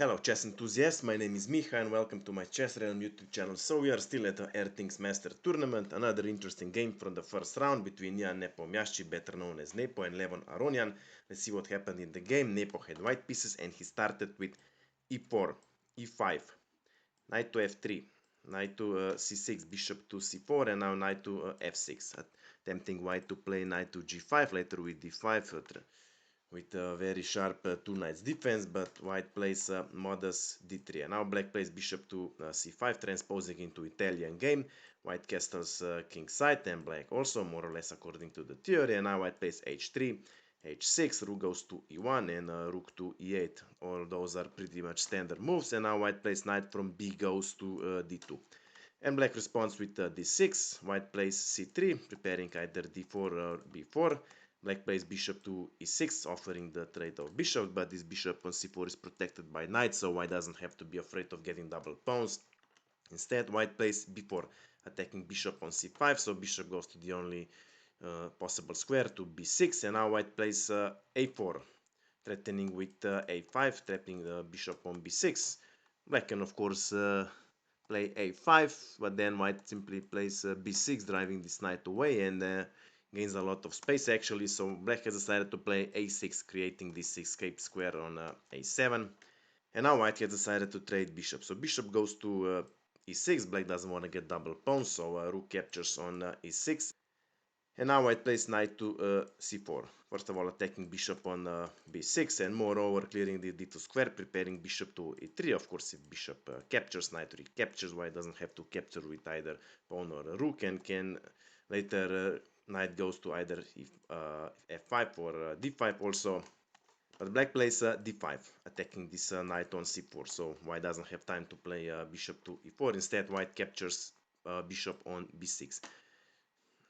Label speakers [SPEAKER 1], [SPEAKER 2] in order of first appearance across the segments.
[SPEAKER 1] Hello chess enthusiasts, my name is Miha and welcome to my chessrealm YouTube channel. So we are still at the Airthings Masters tournament, another interesting game from the first round between Neponiachtchi, better known as Nepo, and Levon Aronian. Let's see what happened in the game. Nepo had white pieces and he started with e4, e5, knight to f3, knight to c6, bishop to c4, and now knight to f6, attempting white to play knight to g5, later with d5, with a very sharp two knights defense, but white plays modest d3, and now black plays bishop to c5, transposing into Italian game. White castles king side, and black also, more or less according to the theory, and now white plays h3, h6, rook goes to e1, and rook to e8. All those are pretty much standard moves, and now white plays knight from b goes to d2. And black responds with d6, white plays c3, preparing either d4 or b4. Black plays bishop to e6, offering the trade of bishop, but this bishop on c4 is protected by knight, so white doesn't have to be afraid of getting double pawns. Instead, white plays b4, attacking bishop on c5, so bishop goes to the only possible square, to b6, and now white plays a4, threatening with a5, trapping the bishop on b6. Black can, of course, play a5, but then white simply plays b6, driving this knight away, and gains a lot of space actually. So black has decided to play a6, creating this escape square on a7, and now white has decided to trade bishop. So bishop goes to e6, black doesn't want to get double pawns, so rook captures on e6, and now white plays knight to c4, first of all attacking bishop on b6, and moreover clearing the d2 square, preparing bishop to e3. Of course, if bishop captures, knight recaptures, white doesn't have to capture with either pawn or a rook, and can later knight goes to either f5 or d5 also. But black plays d5, attacking this knight on c4, so white doesn't have time to play bishop to e4. Instead, white captures bishop on b6.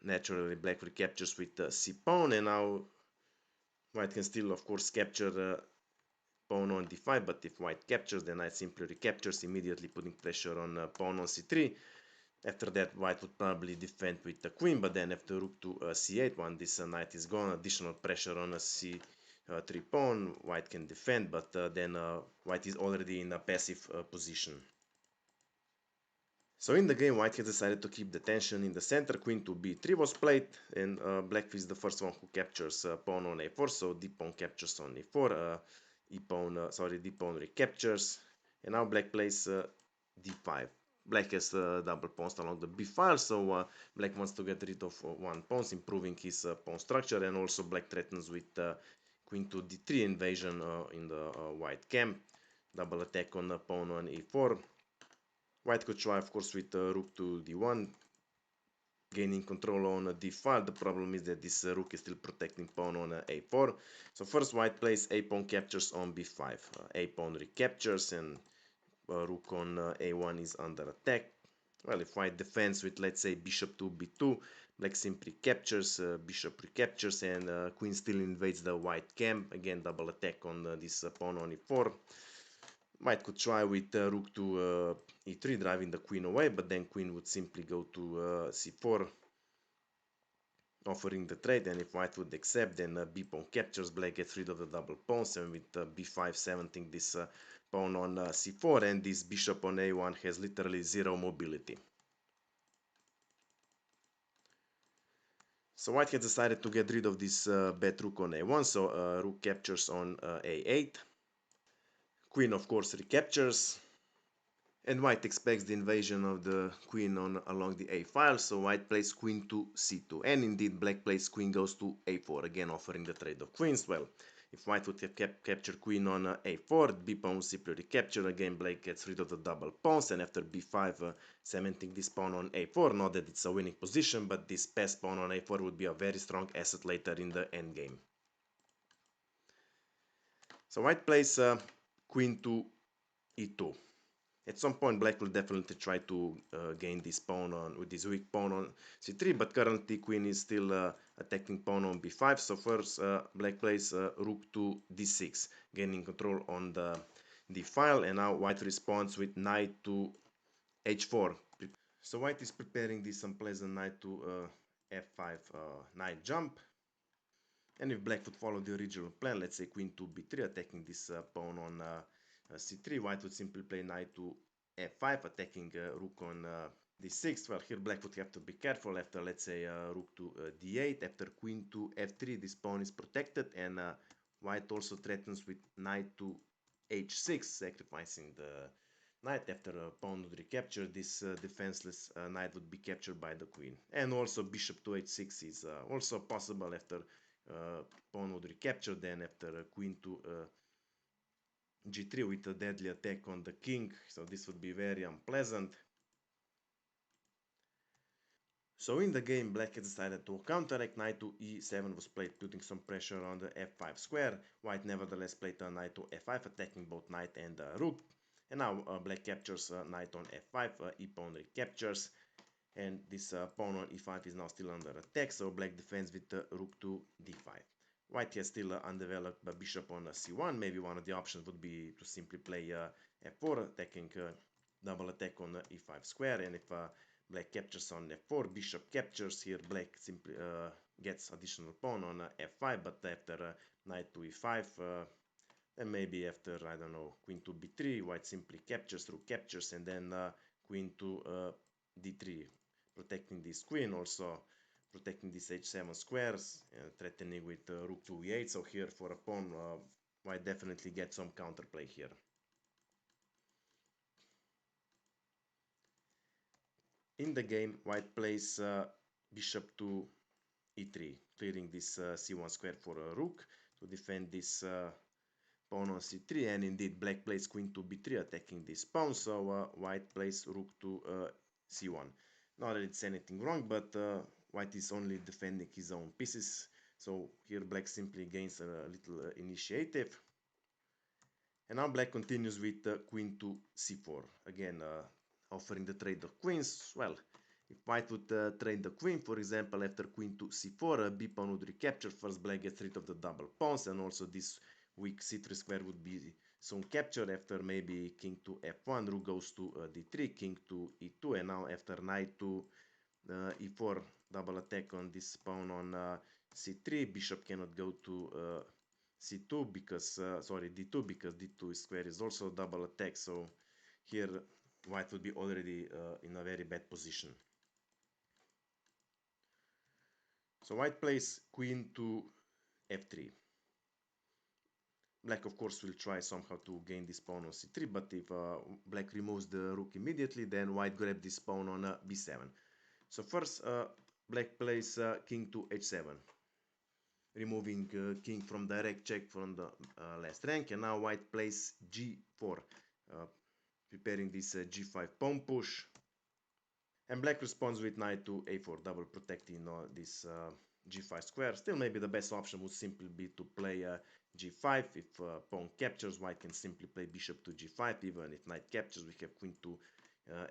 [SPEAKER 1] Naturally, black recaptures with c pawn, and now white can still, of course, capture pawn on d5, but if white captures, then knight simply recaptures, immediately putting pressure on pawn on c3. After that, white would probably defend with the queen, but then after rook to c8, when this knight is gone, additional pressure on a c3 pawn, white can defend, but then white is already in a passive position. So in the game, white has decided to keep the tension in the center. Queen to b3 was played, and black is the first one who captures pawn on a4, so d pawn captures on e4, d pawn recaptures, and now black plays d5. Black has double pawns along the b file, so black wants to get rid of one pawn, improving his pawn structure, and also black threatens with queen to d3 invasion in the white camp. Double attack on pawn on e4. White could try, of course, with rook to d1, gaining control on d5. The problem is that this rook is still protecting pawn on a4. So first white plays a pawn captures on b5. A pawn recaptures, and rook on a1 is under attack. Well, if white defends with, let's say, bishop to b2, black simply captures, bishop recaptures, and queen still invades the white camp. Again, double attack on this pawn on e4. White could try with rook to e3, driving the queen away, but then queen would simply go to c4, offering the trade, and if white would accept, then b pawn captures, black gets rid of the double pawns, and with b5 cementing this pawn on c4, and this bishop on a1 has literally zero mobility. So white has decided to get rid of this bad rook on a1, so rook captures on a8. Queen, of course, recaptures, and white expects the invasion of the queen along the a file, so white plays queen to c2, and indeed black plays queen goes to a4, again offering the trade of queens. Well, if white would have captured queen on a4, b pawn simply recapture, again black gets rid of the double pawns, and after b5 cementing this pawn on a4, not that it's a winning position, but this passed pawn on a4 would be a very strong asset later in the endgame. So white plays queen to e2. At some point, black will definitely try to gain this pawn with this weak pawn on c3, but currently queen is still attacking pawn on b5. So first, black plays rook to d6, gaining control on the d file, and now white responds with knight to h4. So white is preparing this unpleasant knight to f5 knight jump. And if black would follow the original plan, let's say queen to b3, attacking this pawn on c3, white would simply play knight to f5, attacking rook on d6. Well, here black would have to be careful after, let's say, rook to d8. After queen to f3, this pawn is protected, and white also threatens with knight to h6, sacrificing the knight. After a pawn would recapture, this defenseless knight would be captured by the queen. And also bishop to h6 is also possible after pawn would recapture. Then after queen to g3 with a deadly attack on the king, so this would be very unpleasant. So in the game, black has decided to counteract. Knight to e7 was played, putting some pressure on the f5 square. White nevertheless played a knight to f5, attacking both knight and rook. And now black captures knight on f5, e-pawn recaptures, and this pawn on e5 is now still under attack, so black defends with rook to d5. White has still undeveloped bishop on c1. Maybe one of the options would be to simply play f4, attacking double attack on e5 square, and if black captures on f4, bishop captures. Here black simply gets additional pawn on f5, but after knight to e5, then maybe after, I don't know, queen to b3, white simply captures, rook captures, and then queen to d3, protecting this queen, also protecting this h7 squares, threatening with rook to e8. So here for a pawn, white definitely gets some counterplay here. In the game, white plays bishop to e3, clearing this c1 square for a rook to defend this pawn on c3, and indeed black plays queen to b3, attacking this pawn, so white plays rook to c1. Not that it's anything wrong, but white is only defending his own pieces, so here black simply gains a little initiative. And now black continues with queen to c4, again offering the trade of queens. Well, if white would trade the queen, for example, after queen to c4, b pawn would recapture. First black gets rid of the double pawns, and also this weak c3 square would be soon captured. After maybe king to f1, rook goes to d3, king to e2, and now after knight to e4, double attack on this pawn on c3, bishop cannot go to c2 because, sorry, d2, because d2 square is also double attack, so here white would be already in a very bad position. So white plays queen to f3. Black, of course, will try somehow to gain this pawn on c3, but if black removes the rook immediately, then white grabs this pawn on b7. So first, black plays king to h7, removing king from direct check from the last rank, and now white plays g4, preparing this g5 pawn push. And black responds with knight to a4, double protecting this g5 square. Still, maybe the best option would simply be to play g5. If pawn captures, white can simply play bishop to g5. Even if knight captures, we have queen to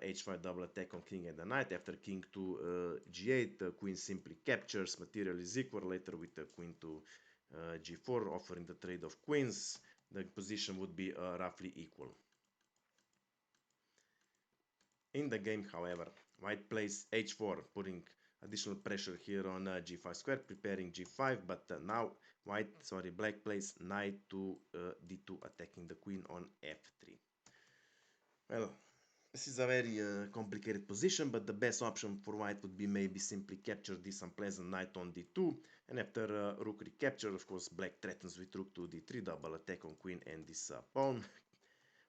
[SPEAKER 1] h5, double attack on king and the knight. After king to g8, queen simply captures. Material is equal. Later with queen to g4, offering the trade of queens, the position would be roughly equal. In the game, however, white plays h4, putting additional pressure here on g5 square, preparing g5, but now black plays knight to d2, attacking the queen on f3. Well, this is a very complicated position, but the best option for white would be maybe simply capture this unpleasant knight on d2, and after rook recapture, of course, black threatens with rook to d3, double attack on queen and this pawn.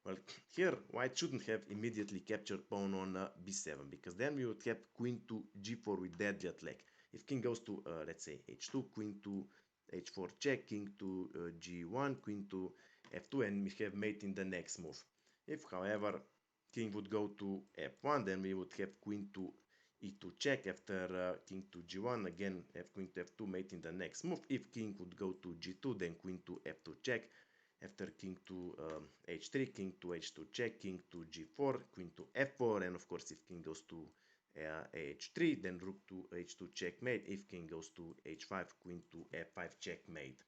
[SPEAKER 1] Well, here white shouldn't have immediately captured pawn on b7, because then we would have queen to g4 with deadly attack. If king goes to, let's say, h2, queen to h4 check, king to g1, queen to f2, and we have mate in the next move. If, however, king would go to f1, then we would have queen to e2 check. After king to g1, again have queen to f2, mate in the next move. If king would go to g2, then queen to f2 check. After king to h3, king to h2 check, king to g4, queen to f4, and of course if king goes to h3, then rook to h2 checkmate. If king goes to h5, queen to f5 checkmate.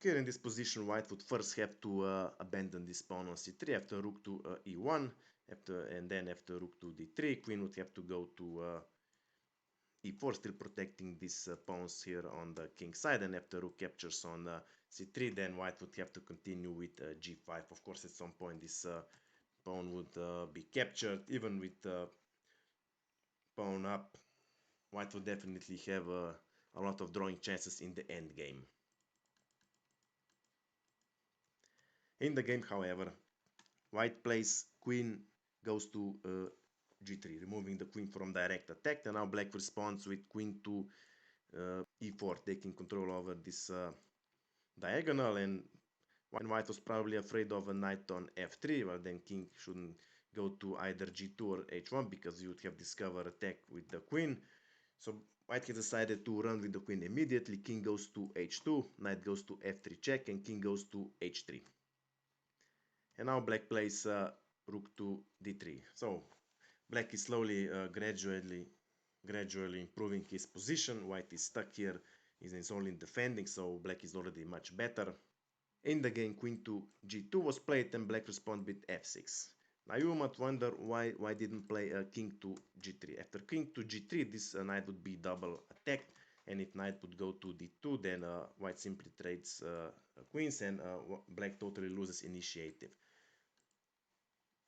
[SPEAKER 1] Here in this position, white would first have to abandon this pawn on c3, after rook to e1, and then after rook to d3, queen would have to go to e4, still protecting these pawns here on the king side, and after rook captures on c3, then white would have to continue with g5. Of course, at some point this pawn would be captured. Even with pawn up, white would definitely have a lot of drawing chances in the end game. In the game, however, white plays queen goes to g3, removing the queen from direct attack, and now black responds with queen to e4, taking control over this diagonal, and white was probably afraid of a knight on f3. Well, then king shouldn't go to either g2 or h1 because you would have discovered attack with the queen. So white has decided to run with the queen immediately. King goes to h2, knight goes to f3 check, and king goes to h3. And now black plays rook to d3. So black is slowly, gradually improving his position. White is stuck here, is only defending, so black is already much better. In the game, queen to g2 was played, and black responded with f6. Now you might wonder why didn't play king to g3. After king to g3, this knight would be double attacked, and if knight would go to d2, then white simply trades queens, and black totally loses initiative.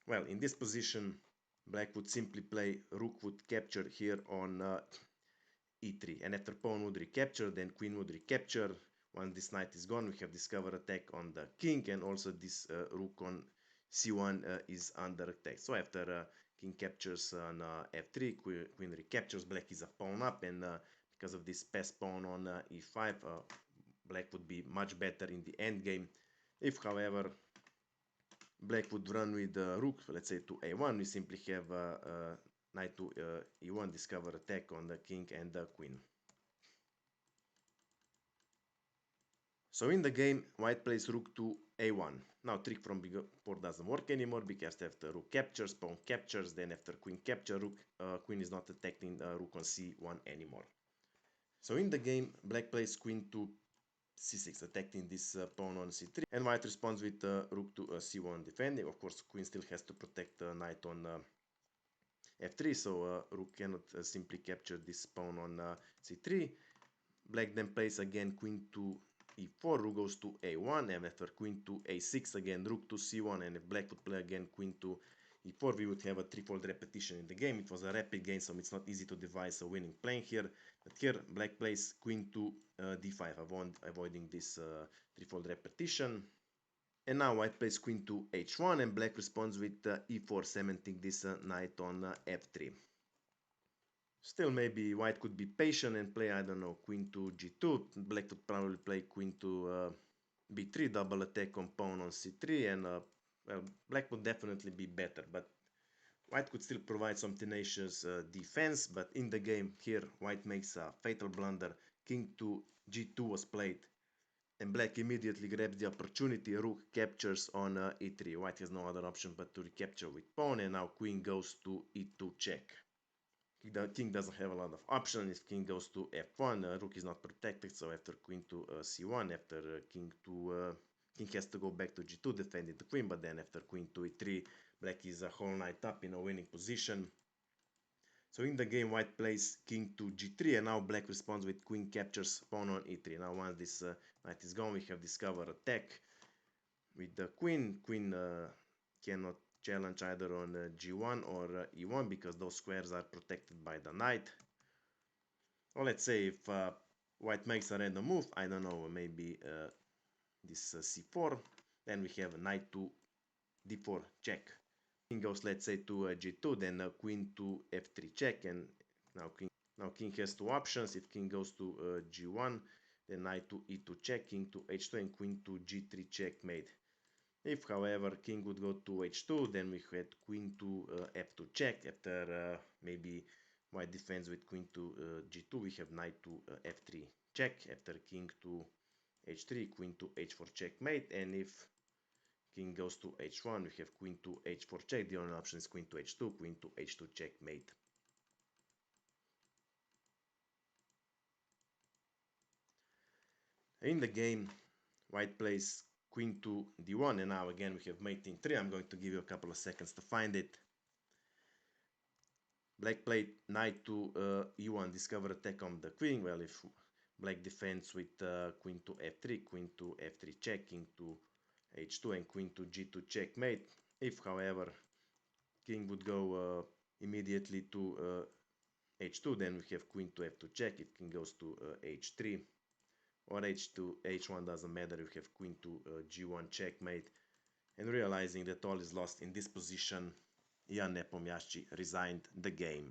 [SPEAKER 1] Well, in this position, black would simply play rook would capture here on e3, and after pawn would recapture, then queen would recapture. Once this knight is gone, we have discovered attack on the king, and also this rook on c1 is under attack. So after king captures on f3, queen recaptures, black is a pawn up, and because of this passed pawn on e5, black would be much better in the end game. If, however, black would run with the rook, let's say to a1, we simply have knight to e1, discover attack on the king and the queen. So in the game, white plays rook to a1. Now trick from Bc4 doesn't work anymore, because after rook captures, pawn captures, then after queen capture, queen is not attacking rook on c1 anymore. So in the game, black plays queen to c6, attacking this pawn on c3, and white responds with rook to c1 defending. Of course, queen still has to protect the knight on f3, so rook cannot simply capture this pawn on c3. Black then plays again queen to e4, rook goes to a1, and after queen to a6, again rook to c1, and if black would play again queen to e4, we would have a threefold repetition in the game. It was a rapid game, so it's not easy to devise a winning plan here. But here, black plays queen to d5, avoiding this threefold repetition. And now white plays queen to h1, and black responds with e4, cementing this knight on f3. Still, maybe white could be patient and play, I don't know, queen to g2. Black would probably play queen to b3, double attack on pawn on c3, and well, black would definitely be better, but white could still provide some tenacious defense. But in the game here, white makes a fatal blunder. King to g2 was played, and black immediately grabs the opportunity. Rook captures on e3. White has no other option but to recapture with pawn, and now queen goes to e2 check. The king doesn't have a lot of options. If king goes to f1, rook is not protected, so after queen to c1, after king has to go back to g2 defending the queen, but then after queen to e3, black is a whole knight up in a winning position. So in the game, white plays king to g3, and now black responds with queen captures pawn on e3. Now once this knight is gone, we have discovered attack with the queen. Queen cannot challenge either on g1 or e1 because those squares are protected by the knight. Or let's say if white makes a random move, I don't know, maybe this c4, then we have knight to d4 check. King goes, let's say, to g2, then queen to f3 check, and now king has two options. If king goes to g1, then knight to e2 check, king to h2, and queen to g3 checkmate. If, however, king would go to h2, then we had queen to f2 check. After maybe white defends with queen to g2, we have knight to f3 check. After king to h3, queen to h4 checkmate. And if king goes to h1, we have queen to h4 check. The only option is queen to h2, queen to h2 checkmate. In the game, white plays queen to d1, and now again we have mate in 3. I'm going to give you a couple of seconds to find it. Black played knight to e1, discover attack on the queen. Well, if Black defends with queen to f3, queen to f3 check, king to h2 and queen to g2 checkmate. If, however, king would go immediately to h2, then we have queen to f2 check. If king goes to h3 or h2, h1 doesn't matter, we have queen to g1 checkmate. And realizing that all is lost in this position, Neponiachtchi resigned the game.